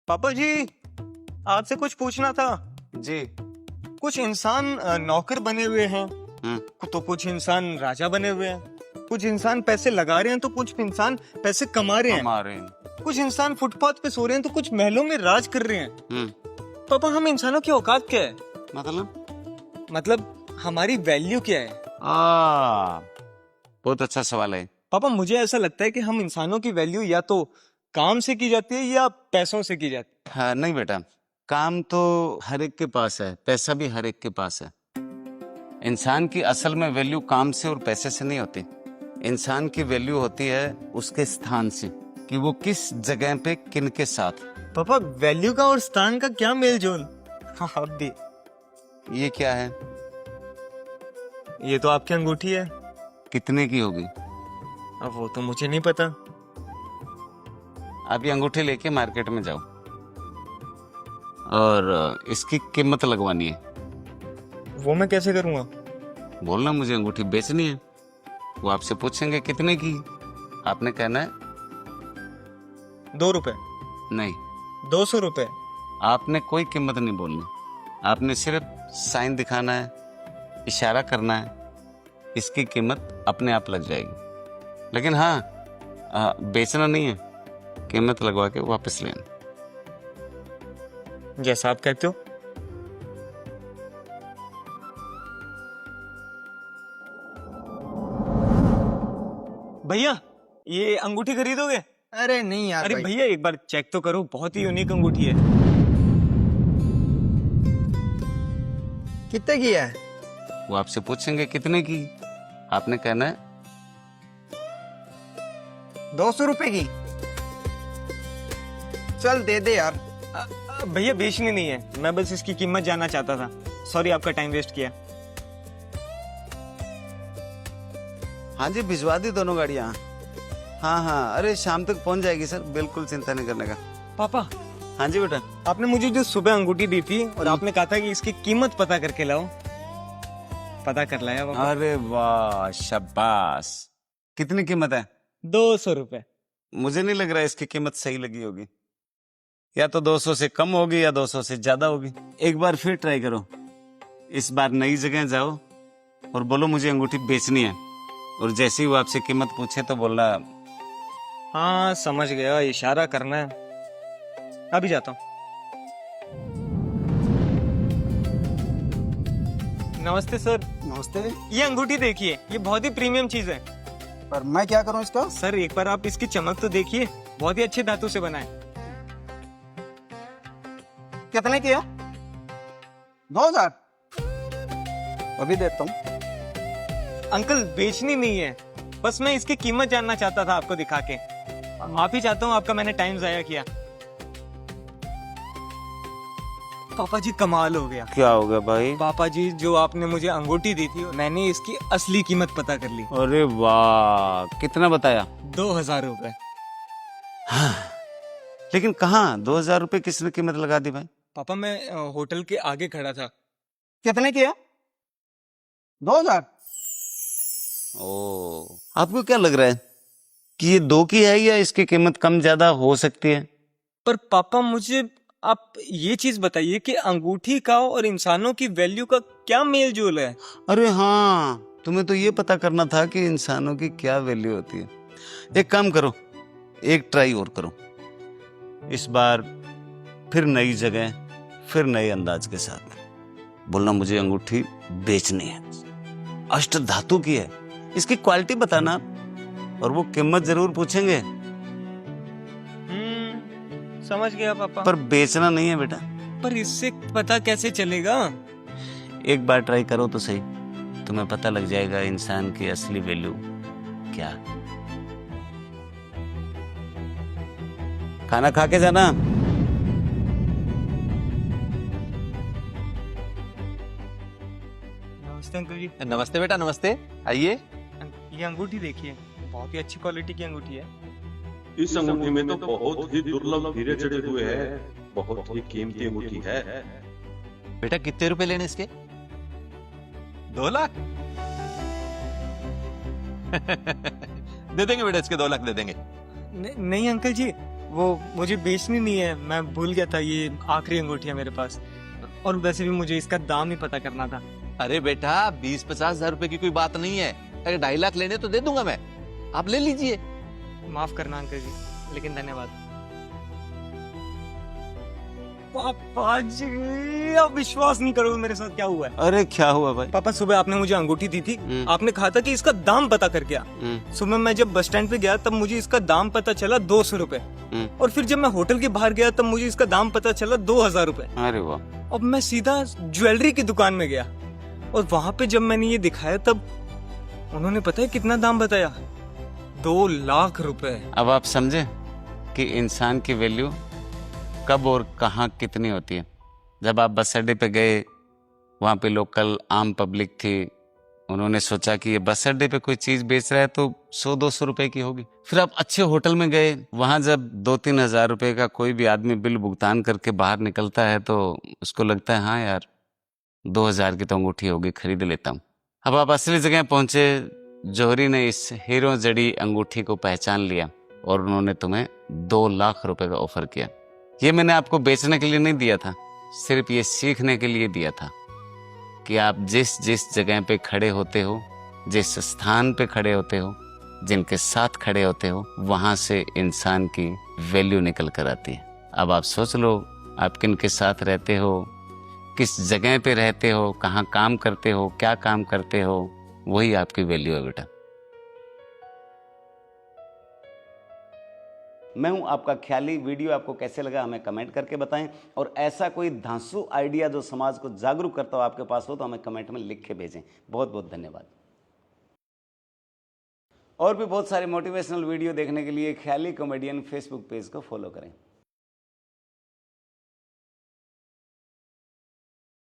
पापा जी, आपसे कुछ पूछना था जी। कुछ इंसान नौकर बने हुए हैं तो कुछ इंसान राजा बने हुए हैं, कुछ इंसान पैसे लगा रहे हैं तो कुछ इंसान पैसे कमा रहे हैं, कुछ इंसान फुटपाथ पे सो रहे हैं तो कुछ महलों में राज कर रहे हैं। पापा, हम इंसानों की औकात क्या है? मतलब हमारी वैल्यू क्या है? बहुत अच्छा सवाल है। पापा, मुझे ऐसा लगता है कि हम इंसानों की वैल्यू या तो काम से की जाती है या पैसों से की जाती है। हाँ, नहीं बेटा, काम तो हर एक के पास है, पैसा भी हर एक के पास है। इंसान की असल में वैल्यू काम से और पैसे से नहीं होती। इंसान की वैल्यू होती है उसके स्थान से, कि वो किस जगह पे किन के साथ। पापा, वैल्यू का और स्थान का क्या मेल जोल? हाँ, अब भी ये क्या है? ये तो आपकी अंगूठी है। कितने की होगी? अब वो तो मुझे नहीं पता। आप ये अंगूठी लेके मार्केट में जाओ और इसकी कीमत लगवानी है। वो मैं कैसे करूँगा? बोलना मुझे अंगूठी बेचनी है। वो आपसे पूछेंगे कितने की, आपने कहना है 2 रुपए, नहीं। 200 रुपए। आपने कोई कीमत नहीं बोलनी, आपने सिर्फ साइन दिखाना है, इशारा करना है, इसकी कीमत अपने आप लग जाएगी। लेकिन हाँ, बेचना नहीं है, कीमत लगवा के वापस लेना। जैसा आप कहते हो। भैया, ये अंगूठी खरीदोगे? अरे नहीं यार। अरे भैया, एक बार चेक तो करो, बहुत ही यूनिक अंगूठी है। कितने की है? वो आपसे पूछेंगे कितने की, आपने कहना है 200 रुपए की। चल दे दे यार। भैया, बेचनी नहीं है, मैं बस इसकी कीमत जानना चाहता था। सॉरी, आपका टाइम वेस्ट किया। हाँ जी, भिजवा दी दोनों गाड़ियाँ। हाँ हाँ, अरे शाम तक पहुंच जाएगी सर, बिल्कुल चिंता नहीं करने का। पापा, हाँ जी बेटा। आपने मुझे जो सुबह अंगूठी दी थी और आपने कहा था कि इसकी कीमत पता करके लाओ, पता कर लाया पापा। अरे वाह, शाबाश। कितनी कीमत है? 200 रुपए। मुझे नहीं लग रहा है इसकी कीमत सही लगी होगी। या तो 200 से कम होगी या 200 से ज्यादा होगी। एक बार फिर ट्राई करो। इस बार नई जगह जाओ और बोलो मुझे अंगूठी बेचनी है, और जैसे ही वो आपसे कीमत पूछे तो बोलना। हाँ, समझ गया, इशारा करना है। अभी जाता हूँ। नमस्ते सर। नमस्ते। ये अंगूठी देखिए, ये बहुत ही प्रीमियम चीज है। पर मैं क्या करूं इसका? सर, एक बार आप इसकी चमक तो देखिए, बहुत ही अच्छे धातु से बना है। कितने की है? 2000। अभी देता हूँ। अंकल, बेचनी नहीं है, बस मैं इसकी कीमत जानना चाहता था आपको दिखा के। माफी चाहता हूँ, आपका मैंने टाइम जाया किया। पापा जी, कमाल हो गया। क्या हो गया भाई? पापा जी, जो आपने मुझे अंगूठी दी थी, मैंने इसकी असली कीमत पता कर ली। अरे वाह, कितना बताया? 2000 रुपए। हाँ, लेकिन कहाँ 2000 रुपए किसने कीमत लगा दी भाई? पापा, मैं होटल के आगे खड़ा था। कितने की है? 2000। ओ, आपको क्या लग रहा है कि ये 2 की है या इसकी कीमत कम ज्यादा हो सकती है? पर पापा, मुझे आप ये चीज बताइए कि अंगूठी का और इंसानों की वैल्यू का क्या मेल जोल है? अरे हाँ, तुम्हें तो ये पता करना था कि इंसानों की क्या वैल्यू होती है। एक काम करो, एक ट्राई और करो। इस बार फिर नई जगह, फिर नए अंदाज के साथ बोलना मुझे अंगूठी बेचनी है, अष्ट धातु की है, इसकी क्वालिटी बताना, और वो कीमत जरूर पूछेंगे। समझ गया पापा। पर बेचना नहीं है बेटा। पर इससे पता कैसे चलेगा? एक बार ट्राई करो तो सही, तुम्हें पता लग जाएगा इंसान की असली वैल्यू क्या। खाना खा के जाना। नमस्ते अंकल जी। नमस्ते बेटा, नमस्ते, आइए। ये अंगूठी देखिए, बहुत ही अच्छी क्वालिटी की अंगूठी है। इस अंगूठी में तो बहुत ही दुर्लभ हीरे जड़े हुए हैं, बहुत ही कीमती अंगूठी है। बेटा, कितने रुपए लेने इसके? 2 लाख? दे देंगे बेटा, इसके 2 लाख दे देंगे। नहीं अंकल जी, वो मुझे बेचनी नहीं है, मैं भूल गया था, ये आखिरी अंगूठी है मेरे पास। और वैसे भी मुझे इसका दाम ही पता करना था। अरे बेटा 20-50 हजार रुपए की कोई बात नहीं है, अगर 2.5 लाख लेने तो दे दूंगा मैं, आप ले लीजिए। माफ करना अंकल जी, लेकिन धन्यवाद। पापा जी, आप विश्वास नहीं करोगे मेरे साथ क्या हुआ है। अरे क्या हुआ भाई? पापा सुबह आपने मुझे अंगूठी दी थी, आपने कहा था कि इसका दाम पता कर गया। सुबह मैं जब बस स्टैंड पे गया तब मुझे इसका दाम पता चला 200 रुपए, और फिर जब मैं होटल के बाहर गया तब मुझे इसका दाम पता चला 2000 रुपए। अरे वाह। अब मैं सीधा ज्वेलरी की दुकान में गया और वहां पे जब मैंने ये दिखाया तब उन्होंने पता है कितना दाम बताया, 2 लाख रुपए। अब आप समझे कि इंसान की वैल्यू कब और कहाँ कितनी होती है। जब आप बस अड्डे पे गए, वहाँ पे लोकल आम पब्लिक थी, उन्होंने सोचा कि ये बस अड्डे पे कोई चीज़ बेच रहा है तो 100-200 रुपए की होगी। फिर आप अच्छे होटल में गए, वहाँ जब 2-3 हजार रुपए का कोई भी आदमी बिल भुगतान करके बाहर निकलता है तो उसको लगता है हाँ यार 2000 की तो अंगूठी होगी, खरीद लेता हूँ। अब आप असली जगह पहुँचे, जौहरी ने इस हीरो जड़ी अंगूठी को पहचान लिया और उन्होंने तुम्हें 2 लाख रुपए का ऑफर किया। ये मैंने आपको बेचने के लिए नहीं दिया था, सिर्फ ये सीखने के लिए दिया था कि आप जिस जिस जगह पे खड़े होते हो, जिस स्थान पे खड़े होते हो, जिनके साथ खड़े होते हो, वहां से इंसान की वैल्यू निकल कर आती है। अब आप सोच लो आप किन के साथ रहते हो, किस जगह पे रहते हो, कहाँ काम करते हो, क्या काम करते हो, वही आपकी वैल्यू है बेटा। मैं हूं आपका ख्याली। वीडियो आपको कैसे लगा हमें कमेंट करके बताएं, और ऐसा कोई धांसू आइडिया जो समाज को जागरूक करता हो आपके पास हो तो हमें कमेंट में लिख के भेजें। बहुत बहुत धन्यवाद। और भी बहुत सारे मोटिवेशनल वीडियो देखने के लिए ख्याली कॉमेडियन फेसबुक पेज को फॉलो करें।